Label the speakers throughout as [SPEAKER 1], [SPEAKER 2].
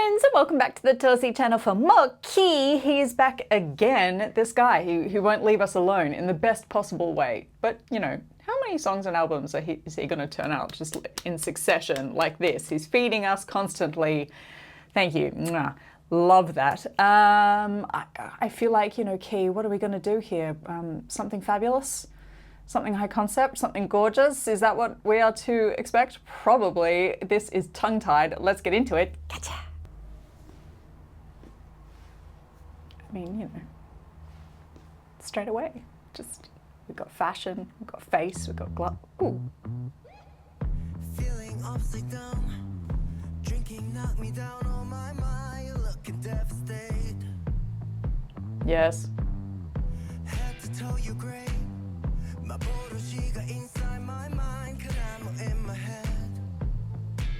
[SPEAKER 1] friends, and welcome back to the Tulsi channel for more Key. He is back again. This guy who won't leave us alone in the best possible way. But, you know, how many songs and albums is he going to turn out just in succession like this? He's feeding us constantly. Thank you. Mwah. Love that. I feel like, you know, Key, what are we going to do here? Something fabulous? Something high concept, something gorgeous? Is that what we are to expect? Probably. This is tongue-tied. Let's get into it. Gotcha. I mean, you know, straight away. Just, we've got fashion, we've got face, we've got glove. Ooh.
[SPEAKER 2] Feeling upside down, drinking knocked me down on my mind, looking devastated.
[SPEAKER 1] Yes.
[SPEAKER 2] Had to tell you great. My bottle she got inside my mind, cause I'm in my head.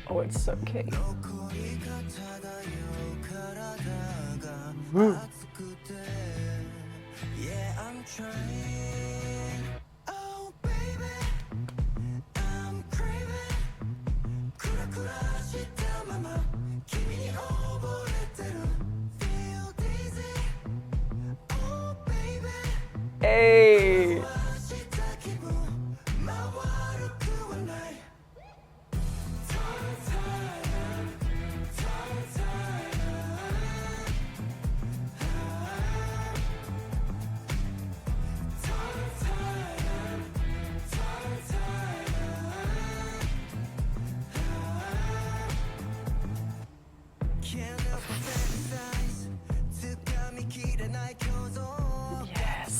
[SPEAKER 1] Oh, it's so cute.
[SPEAKER 2] Yeah, I'm trying. Oh, baby, I'm craving. Kura shit down my mouth. Kimi over it. Feel dizzy. Oh, baby.
[SPEAKER 1] Hey. Yes.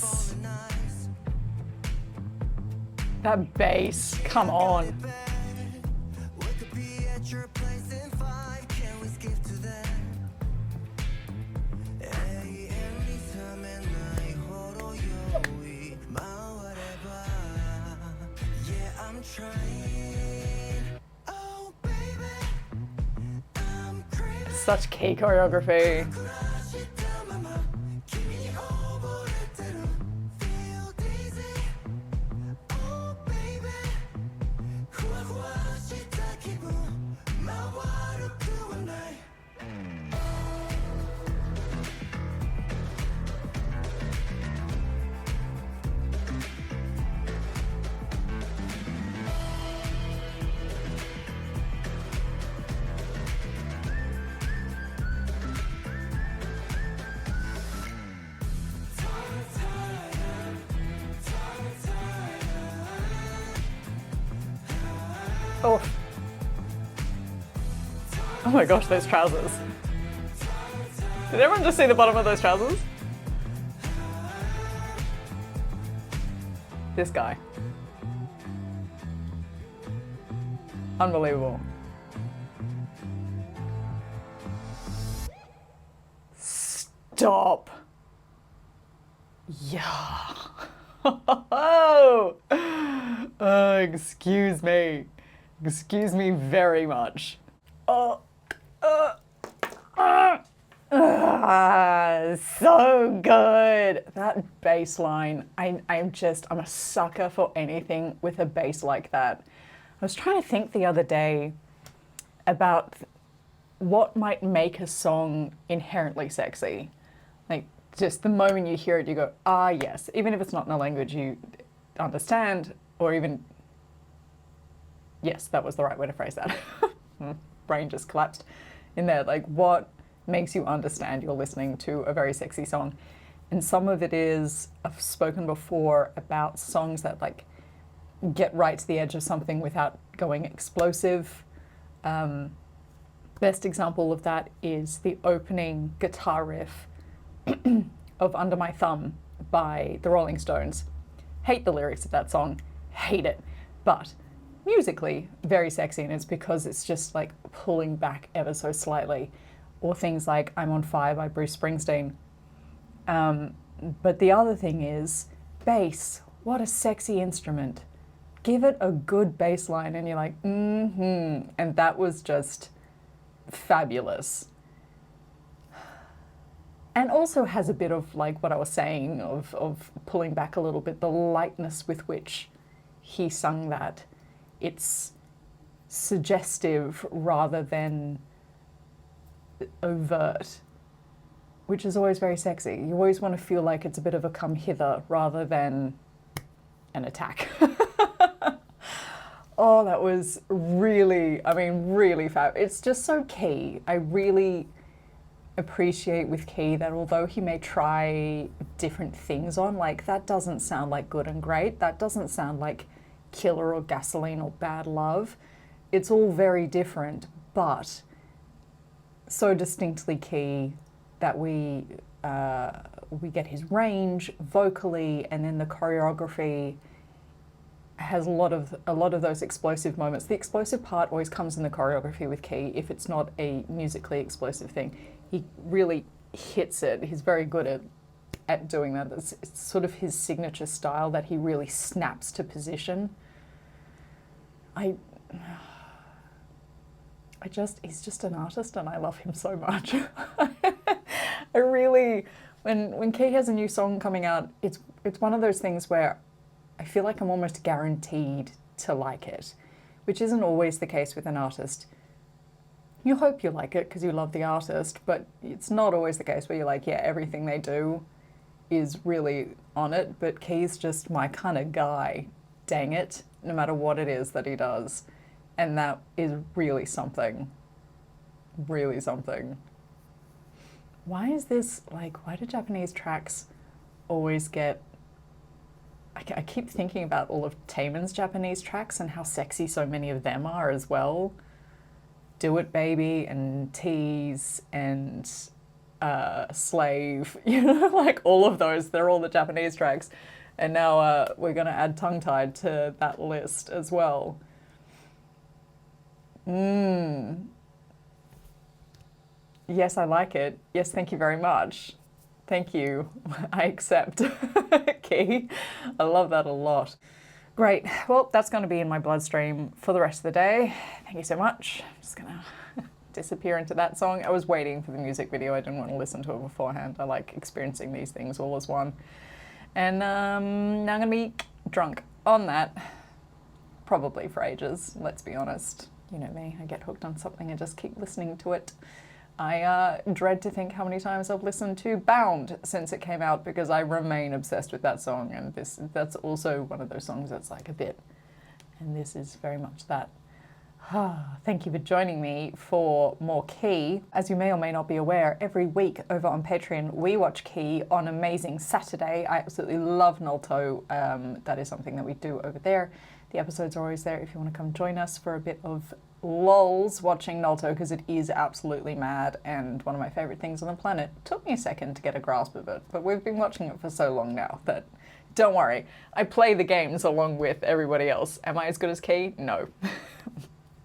[SPEAKER 1] That bass, come on. Such Key choreography. Oh. Oh my gosh, those trousers. Did everyone just see the bottom of those trousers? This guy. Unbelievable. Stop. Yeah. Oh, excuse me. Excuse me very much. So good. That bass line. I'm a sucker for anything with a bass like that. I was trying to think the other day about what might make a song inherently sexy. Like, just the moment you hear it, you go, ah, yes. Even if it's not in a language you understand, or even, yes, that was the right way to phrase that. Brain just collapsed in there. Like, what makes you understand you're listening to a very sexy song? And some of it is, I've spoken before about songs that like get right to the edge of something without going explosive. Best example of that is the opening guitar riff of Under My Thumb by the Rolling Stones. Hate the lyrics of that song, hate it. But musically, very sexy, and it's because it's just like pulling back ever so slightly. Or things like I'm on Fire by Bruce Springsteen. But the other thing is bass. What a sexy instrument. Give it a good bass line and you're like, mm-hmm. And that was just fabulous. And also has a bit of like what I was saying of pulling back a little bit, the lightness with which he sung that. It's suggestive rather than overt, which is always very sexy. You always want to feel like it's a bit of a come hither rather than an attack. Oh, that was really, I mean, really fab. It's just so Key. I really appreciate with Key that although he may try different things on, like that doesn't sound like Good and Great, that doesn't sound like Killer or Gasoline or Bad Love. It's all very different, but so distinctly Key that we get his range vocally, and then the choreography has a lot of those explosive moments. The explosive part always comes in the choreography with Key if it's not a musically explosive thing. He really hits it. He's very good at doing that. It's sort of his signature style that he really snaps to position. He's just an artist and I love him so much. I really, when Key has a new song coming out, it's one of those things where I feel like I'm almost guaranteed to like it, which isn't always the case with an artist. You hope you like it because you love the artist, but it's not always the case where you're like, yeah, everything they do is really on it, but Key's just my kind of guy, dang it, no matter what it is that he does. And that is really something. Really something. Why is this, like, why do Japanese tracks always get... I keep thinking about all of Taemin's Japanese tracks and how sexy so many of them are as well. Do It Baby and Tease and Slave, you know, like all of those, they're all the Japanese tracks. And now we're going to add Tongue Tied to that list as well. Yes, I like it. Yes, thank you very much. Thank you. I accept. Key. I love that a lot. Great. Well, that's going to be in my bloodstream for the rest of the day. Thank you so much. I'm just going to disappear into that song. I was waiting for the music video. I didn't want to listen to it beforehand. I like experiencing these things all as one. And now I'm going to be drunk on that. Probably for ages, let's be honest. You know me, I get hooked on something and just keep listening to it. I dread to think how many times I've listened to Bound since it came out because I remain obsessed with that song, and that's also one of those songs that's like a bit, and this is very much that. Thank you for joining me for more Key. As you may or may not be aware, every week over on Patreon we watch Key on Amazing Saturday. I absolutely love Naruto. That is something that we do over there. The episodes are always there if you want to come join us for a bit of lols watching Naruto, because it is absolutely mad and one of my favourite things on the planet. It took me a second to get a grasp of it, but we've been watching it for so long now that, don't worry, I play the games along with everybody else. Am I as good as Key? No.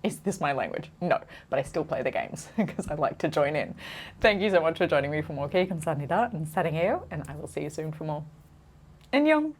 [SPEAKER 1] Is this my language? No, but I still play the games because I like to join in. Thank you so much for joining me for more Key. 감사합니다 and 사랑해요, and I will see you soon for more. 안녕!